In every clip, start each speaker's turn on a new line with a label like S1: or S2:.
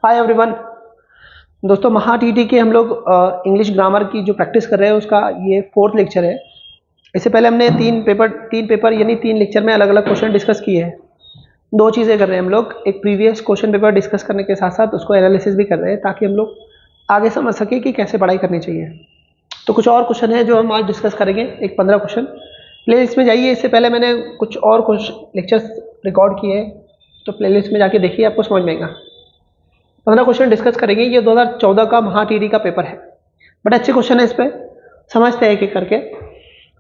S1: Hi everyone. दोस्तों, महा TT के हम लोग इंग्लिश ग्रामर की जो प्रैक्टिस कर रहे हैं उसका ये 4th लेक्चर है। इससे पहले हमने तीन पेपर यानी 3 लेक्चर में अलग अलग क्वेश्चन डिस्कस किए हैं। 2 चीज़ें कर रहे हैं हम लोग, एक प्रीवियस क्वेश्चन पेपर डिस्कस करने के साथ साथ उसको एनालिसिस भी कर रहे हैं ताकि हम लोग आगे समझ सके कि कैसे पढ़ाई करनी चाहिए। तो कुछ और क्वेश्चन है जो हम आज डिस्कस करेंगे, एक 15 क्वेश्चन। प्लेलिस्ट में जाइए, इससे पहले मैंने कुछ और लेक्चर्स रिकॉर्ड किए हैं, तो प्लेलिस्ट में जाके देखिए, आपको समझ में आएगा। 15 क्वेश्चन डिस्कस करेंगे। ये 2014 का महा टीटी का पेपर है, बट अच्छे क्वेश्चन है, इस पर समझते हैं एक करके।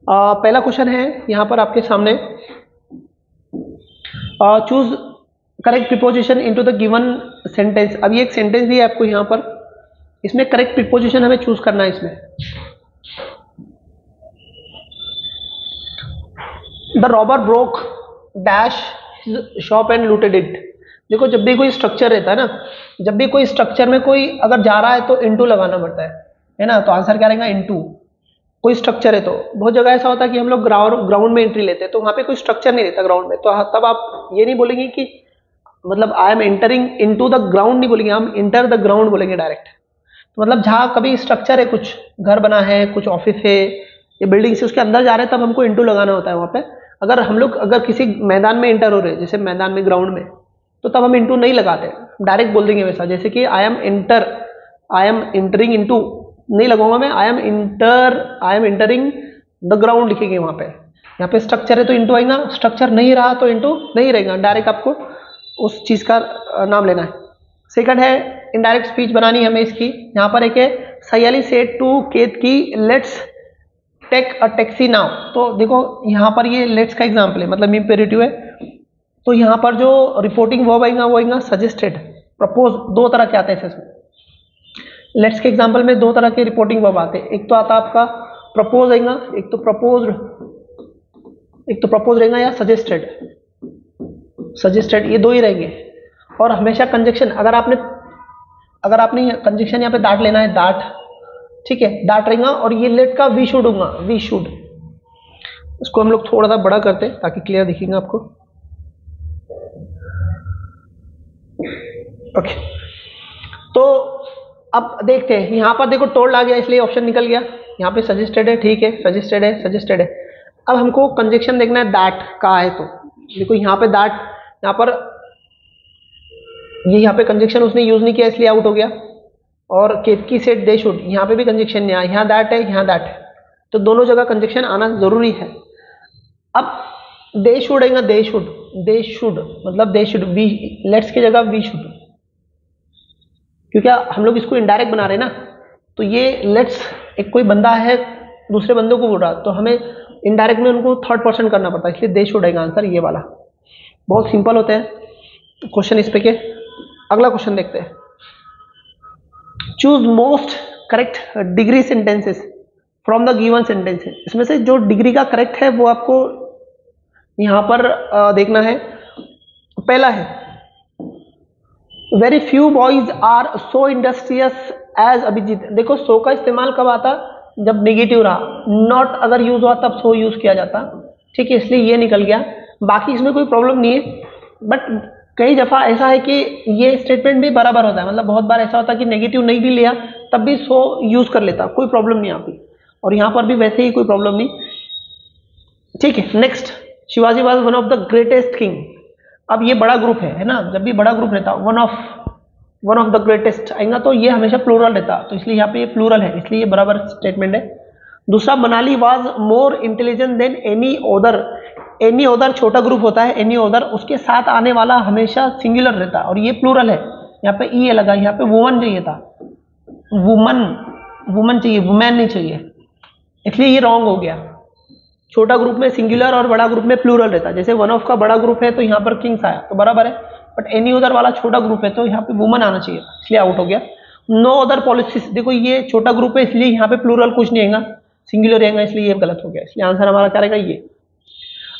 S1: पहला क्वेश्चन है यहाँ पर आपके सामने, choose correct preposition into the given sentence. अब ये एक सेंटेंस भी है आपको यहाँ पर, इसमें करेक्ट प्रीपोजिशन हमें चूज करना है। इसमें the robber broke dash shop and looted it. देखो, जब भी कोई स्ट्रक्चर रहता है ना, जब भी कोई स्ट्रक्चर में कोई अगर जा रहा है तो इनटू लगाना पड़ता है ना। तो आंसर क्या रहेगा? इनटू। कोई स्ट्रक्चर है तो बहुत जगह ऐसा होता है कि हम लोग ग्राउंड में एंट्री लेते हैं, तो वहां पे कोई स्ट्रक्चर नहीं रहता ग्राउंड में, तो तब आप ये नहीं बोलेंगे कि मतलब I am entering into the ground, नहीं बोलेंगे, हम इंटर द ग्राउंड बोलेंगे डायरेक्ट। तो मतलब जहां कभी स्ट्रक्चर है, कुछ घर बना है, कुछ ऑफिस है या बिल्डिंग से उसके अंदर जा रहे हैं, तब हमको इनटू लगाना होता है वहां पे। अगर हम लोग किसी मैदान में इंटर हो रहे हैं, जैसे मैदान में, ग्राउंड में, तो तब हम इंटू नहीं लगाते, डायरेक्ट बोल देंगे वैसा। जैसे कि आई एम इंटरिंग इनटू नहीं लगाऊंगा मैं, I am entering the ground लिखेंगे वहां पे। यहाँ पे स्ट्रक्चर है तो इंटू आएगा, स्ट्रक्चर नहीं रहा तो इंटू नहीं रहेगा, डायरेक्ट आपको उस चीज का नाम लेना है। सेकंड है, इनडायरेक्ट स्पीच बनानी हमें इसकी। यहाँ पर एक है, Sayali said to Ketaki let's take a taxi now. तो देखो यहाँ पर ये लेट्स का एग्जाम्पल है, मतलब इंपेरेटिव है। तो यहाँ पर जो रिपोर्टिंग वर्ब आएगा वो आएगा सजेस्टेड, प्रपोज। 2 तरह के आते हैं इसमें। लेट्स के एग्जांपल में 2 तरह के रिपोर्टिंग वर्ब आते हैं। एक तो आता है आपका प्रपोज आएगा, एक तो प्रपोज रहेगा, या सजेस्टेड। ये 2 ही रहेंगे। और हमेशा कंजक्शन, अगर आपने कंजक्शन यहाँ पे डाट लेना है, डाट, ठीक है, डाट रहेगा। और ये लेट का वी शुड होगा, वी शुड। इसको हम लोग थोड़ा सा बड़ा करते हैं ताकि क्लियर दिखेगा आपको। ओके, तो अब देखते हैं। यहाँ पर देखो टोल्ड आ गया, इसलिए ऑप्शन निकल गया। यहाँ पे सजेस्टेड है, ठीक है, सजेस्टेड है। अब हमको कंजक्शन देखना है, दैट का है। तो देखो यहाँ पे दैट, यहाँ पे कंजक्शन उसने यूज नहीं किया, इसलिए आउट हो गया। और केतकी सेड दे शुड, यहाँ पे भी कंजक्शन नहीं आया, यहाँ दैट है, यहाँ दैट है। तो दोनों जगह कंजक्शन आना जरूरी है। अब दे शुड आएगा, दे शुड मतलब दे शुड, वी, लेट्स की जगह वी शुड, क्योंकि हम लोग इसको इनडायरेक्ट बना रहे हैं ना। तो ये लेट्स, एक कोई बंदा है दूसरे बंदों को बोल रहा, तो हमें इनडायरेक्ट में उनको 3rd पर्सन करना पड़ता है, इसलिए दे शुड आएगा आंसर ये वाला। बहुत सिंपल होते हैं क्वेश्चन इस पे के। अगला क्वेश्चन देखते हैं, choose most correct degree sentences from the given sentences. इसमें से जो डिग्री का करेक्ट है वो आपको यहां पर देखना है। पहला है, very few boys are so industrious as Abhijeet. देखो, सो का इस्तेमाल कब आता? जब नेगेटिव रहा। नॉट अगर यूज हुआ तब सो यूज किया जाता, ठीक है, इसलिए ये निकल गया। बाकी इसमें कोई प्रॉब्लम नहीं है, बट कई दफा ऐसा है कि ये स्टेटमेंट भी बराबर होता है। मतलब बहुत बार ऐसा होता है कि नेगेटिव नहीं भी लिया तब भी सो यूज कर लेता, कोई प्रॉब्लम नहीं आती। और यहाँ पर भी वैसे ही कोई प्रॉब्लम नहीं, ठीक है। Next, Shivaji was one of the greatest king. अब ये बड़ा ग्रुप है ना, जब भी बड़ा ग्रुप रहता, वन ऑफ द ग्रेटेस्ट आएगा तो ये हमेशा प्लूरल रहता, तो इसलिए यहाँ पे ये प्लूरल है, इसलिए ये बराबर स्टेटमेंट है। दूसरा, Manali was more intelligent then any other छोटा ग्रुप होता है, एनी अदर, उसके साथ आने वाला हमेशा सिंगुलर रहता, और ये प्लूरल है। यहाँ पे ई लगा, यहाँ पे वुमन चाहिए था, वुमन चाहिए, वुमेन नहीं चाहिए, इसलिए ये रॉन्ग हो गया। छोटा ग्रुप में सिंगुलर और बड़ा ग्रुप में प्लूरल रहता है। जैसे वन ऑफ का बड़ा ग्रुप है तो यहाँ पर किंग्स आया, तो बराबर है। बट एनी अदर वाला छोटा ग्रुप है तो यहाँ पे वुमन आना चाहिए, इसलिए आउट हो गया। नो अदर पॉलिसीज, देखो ये छोटा ग्रुप है इसलिए यहाँ पे प्लूरल कुछ नहीं आएगा, सिंगुलर रहेगा, इसलिए ये गलत हो गया। इसलिए आंसर हमारा क्या रहेगा? ये।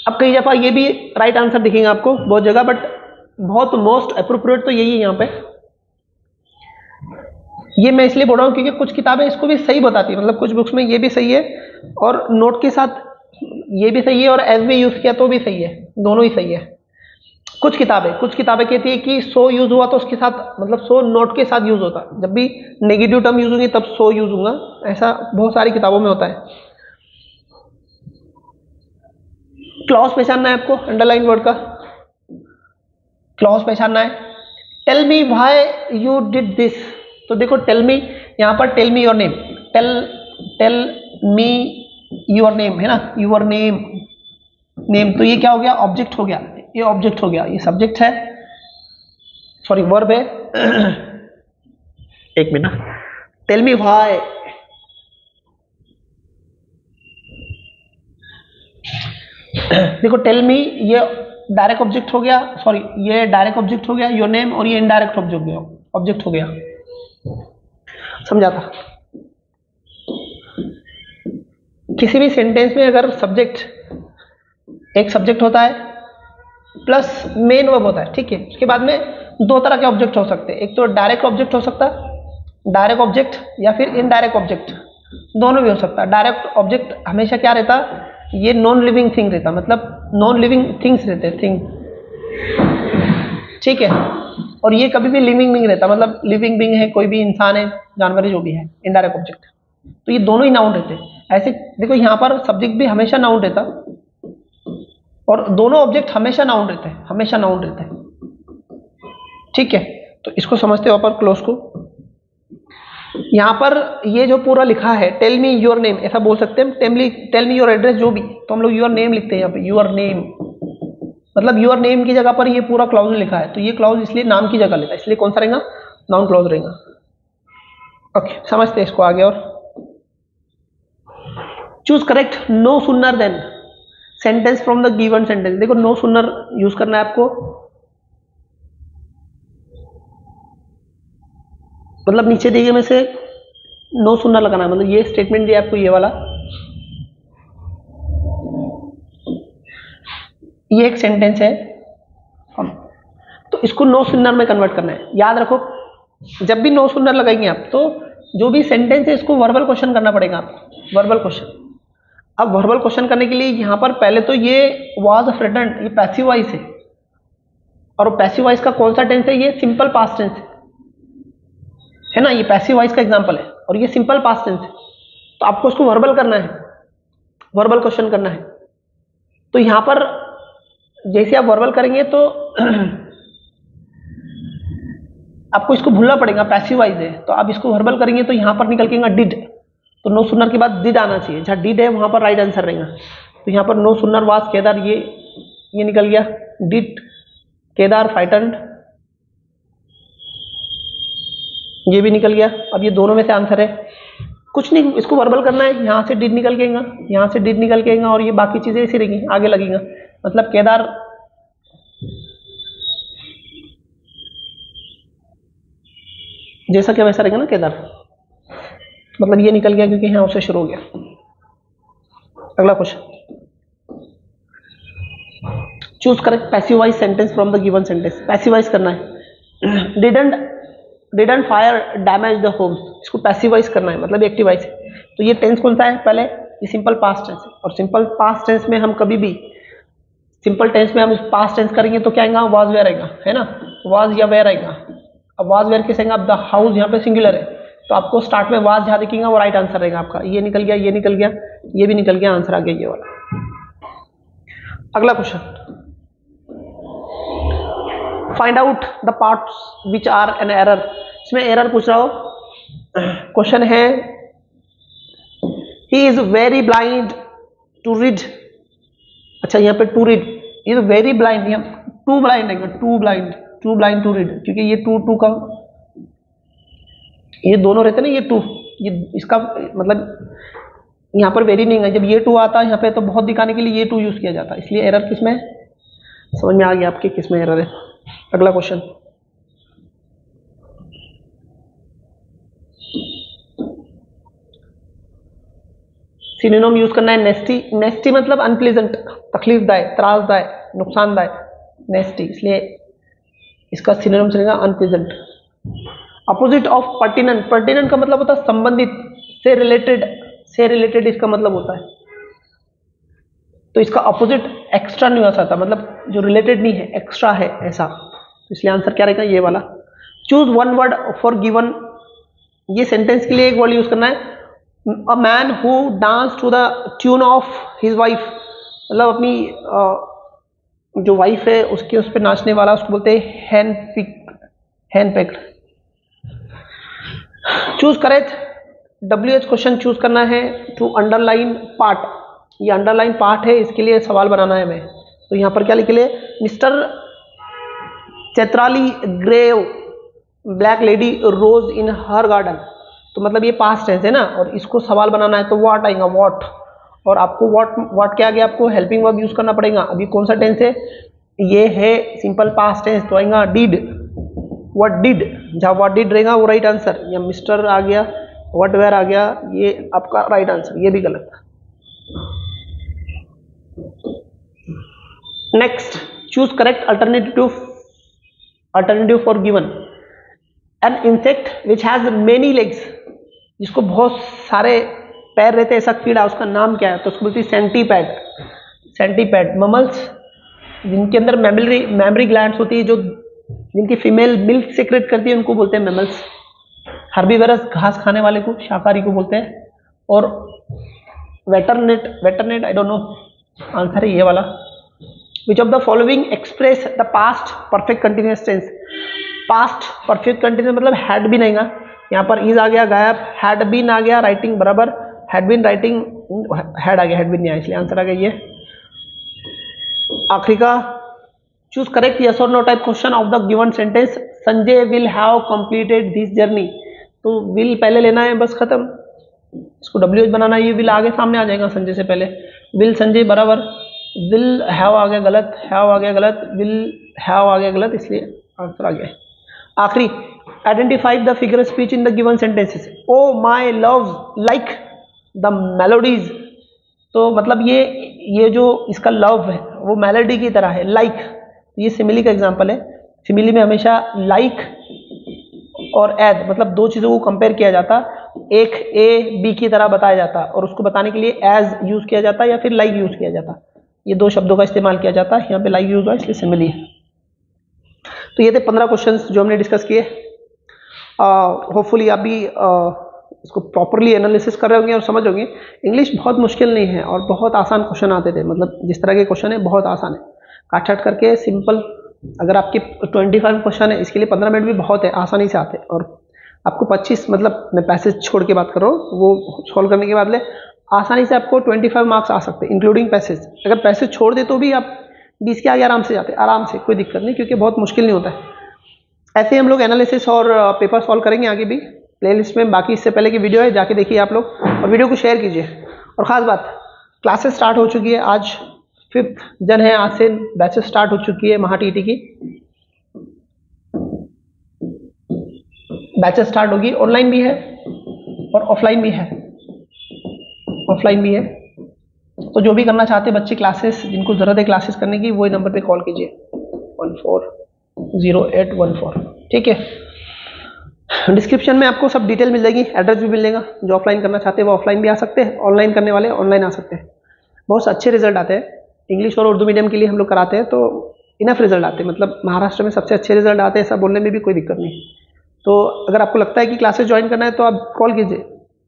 S1: अब कई दफा ये भी राइट आंसर दिखेगा आपको बहुत जगह, बट बहुत मोस्ट अप्रोप्रिएट तो यही है यहाँ पे। ये मैं इसलिए बोल रहा हूँ क्योंकि कुछ किताबें इसको भी सही बताती है, मतलब कुछ बुक्स में ये भी सही है और नोट के साथ ये भी सही है, और एज भी यूज किया तो भी सही है, दोनों ही सही है। कुछ किताबें कहती है कि सो यूज हुआ तो उसके साथ मतलब सो नोट के साथ यूज होता, जब भी नेगेटिव टर्म यूज होंगे तब सो यूज होगा, ऐसा बहुत सारी किताबों में होता है। क्लॉज पहचानना है आपको, अंडरलाइन वर्ड का क्लॉज पहचानना है। Tell me why you did this, तो देखो टेल मी, यहां पर tell me your name, tell me your name है ना, योर नेम, नेम, तो ये क्या हो गया, ऑब्जेक्ट हो गया, ये ऑब्जेक्ट हो गया, ये सब्जेक्ट है, सॉरी वर्ब है। एक मिनट, टेल मी व्हाई, देखो टेल मी ये डायरेक्ट ऑब्जेक्ट हो गया, सॉरी ये डायरेक्ट ऑब्जेक्ट हो गया योर नेम, और ये इनडायरेक्ट ऑब्जेक्ट हो गया, समझा था। किसी भी सेंटेंस में अगर सब्जेक्ट, एक सब्जेक्ट होता है प्लस मेन वर्ब होता है, ठीक है, उसके बाद में दो तरह के ऑब्जेक्ट हो सकते हैं, एक तो डायरेक्ट ऑब्जेक्ट हो सकता है, डायरेक्ट ऑब्जेक्ट, या फिर इनडायरेक्ट ऑब्जेक्ट, दोनों भी हो सकता है। डायरेक्ट ऑब्जेक्ट हमेशा क्या रहता, ये नॉन लिविंग थिंग रहता, मतलब नॉन लिविंग थिंग्स रहते हैं, थिंग, ठीक है, और ये कभी भी लिविंग नहीं रहता, मतलब लिविंग बीइंग है, कोई भी इंसान है, जानवर है, जो भी है, इनडायरेक्ट ऑब्जेक्ट, तो ये दोनों ही नाउन रहते हैं। ऐसे देखो यहाँ पर सब्जेक्ट भी हमेशा नाउन रहता, और दोनों ऑब्जेक्ट हमेशा नाउन रहते हैं, हमेशा नाउन रहते हैं, ठीक है। तो इसको समझते हो पर क्लोज को। यहाँ पर ये जो पूरा लिखा है टेल मी योर नेम, ऐसा बोल सकते हैं, टेल मी योर एड्रेस, जो भी, तो हम लोग योर नेम लिखते हैं यहाँ पे, योर नेम, मतलब योर नेम की जगह पर ये पूरा क्लाउज लिखा है, तो ये क्लाउज इसलिए नाम की जगह लेता है, इसलिए कौन सा रहेगा, नाउन क्लाउज रहेगा। ओके, समझते हैं इसको आगे। और choose correct no sooner than sentence from the given sentence, देखो नो सुनर यूज करना है आपको, मतलब नीचे दिए में से नो सुनर लगाना है, मतलब ये स्टेटमेंट दिया आपको, ये वाला, ये एक सेंटेंस है, तो इसको नो सुनर में कन्वर्ट करना है। याद रखो जब भी नो सुनर लगाएंगे आप, तो जो भी सेंटेंस है इसको वर्बल क्वेश्चन करना पड़ेगा आपको, वर्बल क्वेश्चन। अब वर्बल क्वेश्चन करने के लिए यहां पर पहले तो ये वाज रिटन, ये पैसिव वॉइस है, और पैसिव वॉइस का कौन सा टेंस है, ये सिंपल पास्ट टेंस है ना, ये पैसिव वॉइस का एग्जांपल है, और ये सिंपल पास्ट टेंस है, तो आपको इसको वर्बल करना है, वर्बल क्वेश्चन करना है। तो यहां पर जैसे आप वर्बल करेंगे तो आपको इसको भूलना पड़ेगा, पैसिव वॉइस है, तो आप इसको वर्बल करेंगे तो यहां पर निकल के डिड, तो नो सुनर के बाद डिड आना चाहिए, जहां डिड है वहां पर राइट आंसर रहेगा। तो यहां पर नो सुनर वाज केदार, ये निकल गया, डिड केदार फाइटन, ये भी निकल गया। अब ये दोनों में से आंसर है, कुछ नहीं, इसको वर्बल करना है, यहां से डिड निकल के आएगा, यहां से डिड निकल के आएगा, और ये बाकी चीजें ऐसी रहेंगी, आगे लगेगा, मतलब केदार जैसा क्या वैसा रहेगा ना, केदार, मतलब ये निकल गया क्योंकि यहां से शुरू हो गया। अगला question, choose correct passive voice sentence from the given sentence, passive voice करना है। Didn't fire damage the homes, इसको पैसिव वॉइस करना है, मतलब एक्टिव वॉइस है। तो ये टेंस कौन सा है, पहले ये सिंपल पास्ट टेंस है, और सिंपल पास्ट टेंस में हम कभी भी, सिंपल टेंस में हम पास्ट टेंस करेंगे तो क्या आएगा, वाज वेयर आएगा, है ना, वाज या वेयर आएगा। अब वाज वेयर किस आएगा, अब द हाउस यहाँ पे सिंगुलर है, तो आपको स्टार्ट में वाज जहां दिखेगा वो राइट आंसर रहेगा आपका। ये निकल गया, ये निकल गया, ये भी निकल गया, आंसर आ गया ये वाला। अगला question, find out the parts which are an error, इसमें एरर पूछ रहा हो। क्वेश्चन है, he is very blind to read, अच्छा यहाँ पे to read, is very blind, यहाँ टू ब्लाइंड है, टू ब्लाइंड टू रीड, क्योंकि ये टू का, ये दोनों रहते ना, ये टू, ये इसका मतलब यहाँ पर वेरी नहीं है, जब ये टू आता है यहाँ पे तो बहुत दिखाने के लिए ये टू यूज किया जाता है, इसलिए एरर किसमें, समझ में आ गया आपके किसमें एरर है। अगला क्वेश्चन, सिनोनिम यूज करना है, नेस्टी, नेस्टी मतलब अनप्लीजेंट, तकलीफदायक, त्रासदायक, नुकसानदायक, नेस्टी, इसलिए इसका सिनोनिम चलेगा unpleasant. Opposite of pertinent, pertinent का मतलब होता है संबंधित, से रिलेटेड, से रिलेटेड इसका मतलब होता है, तो इसका अपोजिट एक्स्ट्रान्यूअस आता है, मतलब जो रिलेटेड नहीं है, एक्स्ट्रा है ऐसा। तो इसलिए आंसर क्या रहेगा, ये वाला। Choose one word for given, ये सेंटेंस के लिए एक वर्ड यूज करना है। A man who dance to the tune of his wife, मतलब अपनी जो वाइफ है उसके उस पर नाचने वाला, उसको बोलते हैं hand picked. Choose correct WH question choose करना है। टू अंडरलाइन पार्ट, ये अंडरलाइन पार्ट है, इसके लिए सवाल बनाना है हमें। तो यहाँ पर क्या लिख ले, mister Chaitrali grave black lady rose in her garden. तो मतलब ये पास्ट टेंस है ना, और इसको सवाल बनाना है तो व्हाट आएगा, व्हाट। और आपको व्हाट क्या आगे, आपको हेल्पिंग वर्ब यूज करना पड़ेगा। अभी कौन सा टेंस है, ये है सिंपल पास्ट टेंस, तो आएगा डिड, व्हाट डिड। जहाँ व्हाट डिड रहेगा वो राइट आंसर, या मिस्टर आ गया, व्हाट वेयर आ गया, ये आपका राइट आंसर, ये भी गलत है। Next, choose correct alternative for given. An insect which has many legs, जिसको बहुत सारे पैर रहते हैं, ऐसा कीड़ा, उसका नाम क्या है, तो उसको बोलती है सेंटीपैड। सेंटीपैड। ममल्स, जिनके अंदर मेमरी ग्लैंड्स होती है, जो जिनकी फीमेल मिल्क सेक्रेट करती है, उनको बोलते हैं मैमल्स। हर्बीवरस, घास खाने वाले को, शाकाहारी को बोलते हैं। और वेटरनेट आई डोंट नो, आंसर है ये वाला। Which of the following express the past perfect continuous tense. Past perfect continuous मतलब हैड बीन आएगा, यहाँ पर इज आ गया गायब, हैड बीन आ गया, राइटिंग बराबर, हैड बीन राइटिंग, हैड आ गया, हैड बीन नहीं आया, इसलिए आंसर आ गया ये। आखिरी का, चूज करेक्ट यस और no type question of the given sentence. Sanjay will have completed this journey, तो विल पहले लेना है, बस खत्म। इसको WH बनाना है, ये विल आगे सामने आ जाएगा संजय से पहले। विल संजय बराबर, विल हैव आ गया गलत, हैव आ गया गलत, विल हैव आ गया गलत, इसलिए आंसर आ गया। आखिरी, identify the figure speech in the given sentences. O my love like the melodies, तो मतलब ये जो इसका लव है वो मेलोडी की तरह है, लाइक। ये सिमिली का एग्जांपल है। सिमिली में हमेशा लाइक और एज, मतलब दो चीज़ों को कंपेयर किया जाता, एक ए बी की तरह बताया जाता, और उसको बताने के लिए एज यूज किया जाता या फिर लाइक यूज किया जाता। ये दो शब्दों का इस्तेमाल किया जाता है, यहाँ पे लाइक यूज हुआ इसलिए सिमिली है। तो ये थे 15 क्वेश्चंस जो हमने डिस्कस किए। होपफुली आप भी इसको प्रॉपरली एनालिसिस कर रहे होंगे और समझ होंगे। इंग्लिश बहुत मुश्किल नहीं है, और बहुत आसान क्वेश्चन आते थे, मतलब जिस तरह के क्वेश्चन है बहुत आसान है, काट छाट करके सिंपल। अगर आपके 25 क्वेश्चन है, इसके लिए 15 मिनट भी बहुत है, आसानी से आते हैं। और आपको 25, मतलब मैं पैसेज छोड़ के बात कर रहा हूँ, वो सॉल्व करने के बाद ले आसानी से आपको 25 मार्क्स आ सकते हैं, इंक्लूडिंग पैसेज। अगर पैसेज छोड़ दे तो भी आप 20 के आगे आराम से जाते हैं, आराम से, कोई दिक्कत नहीं, क्योंकि बहुत मुश्किल नहीं होता है। ऐसे ही हम लोग एनालिसिस और पेपर सॉल्व करेंगे आगे भी। प्लेलिस्ट में बाकी इससे पहले की वीडियो है, जाके देखिए आप लोग, और वीडियो को शेयर कीजिए। और ख़ास बात, क्लासेस स्टार्ट हो चुकी है, आज 5th जन है, आज से बैचेस स्टार्ट हो चुकी है, महाटीटी की बैचेस स्टार्ट होगी। ऑनलाइन भी है और ऑफलाइन भी है, ऑफलाइन भी है। तो जो भी करना चाहते हैं बच्चे क्लासेस, जिनको ज़रूरत है क्लासेस करने की, वही नंबर पे कॉल कीजिए 140814, ठीक है। डिस्क्रिप्शन में आपको सब डिटेल मिल जाएगी, एड्रेस भी मिल जाएगा। जो ऑफलाइन करना चाहते हैं वो ऑफलाइन भी आ सकते हैं, ऑनलाइन करने वाले ऑनलाइन आ सकते हैं। बहुत अच्छे रिजल्ट आते हैं। इंग्लिश और उर्दू मीडियम के लिए हम लोग कराते हैं, तो इनफ रिजल्ट आते हैं, मतलब महाराष्ट्र में सबसे अच्छे रिजल्ट आते हैं, ऐसा बोलने में भी कोई दिक्कत नहीं। तो अगर आपको लगता है कि क्लासेस ज्वाइन करना है तो आप कॉल कीजिए,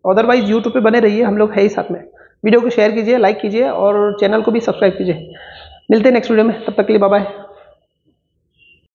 S1: अदरवाइज यूट्यूब पे बने रहिए, हम लोग है ही साथ में। वीडियो को शेयर कीजिए, लाइक कीजिए, और चैनल को भी सब्सक्राइब कीजिए। मिलते हैं नेक्स्ट वीडियो में, तब तक के लिए बाय बाय।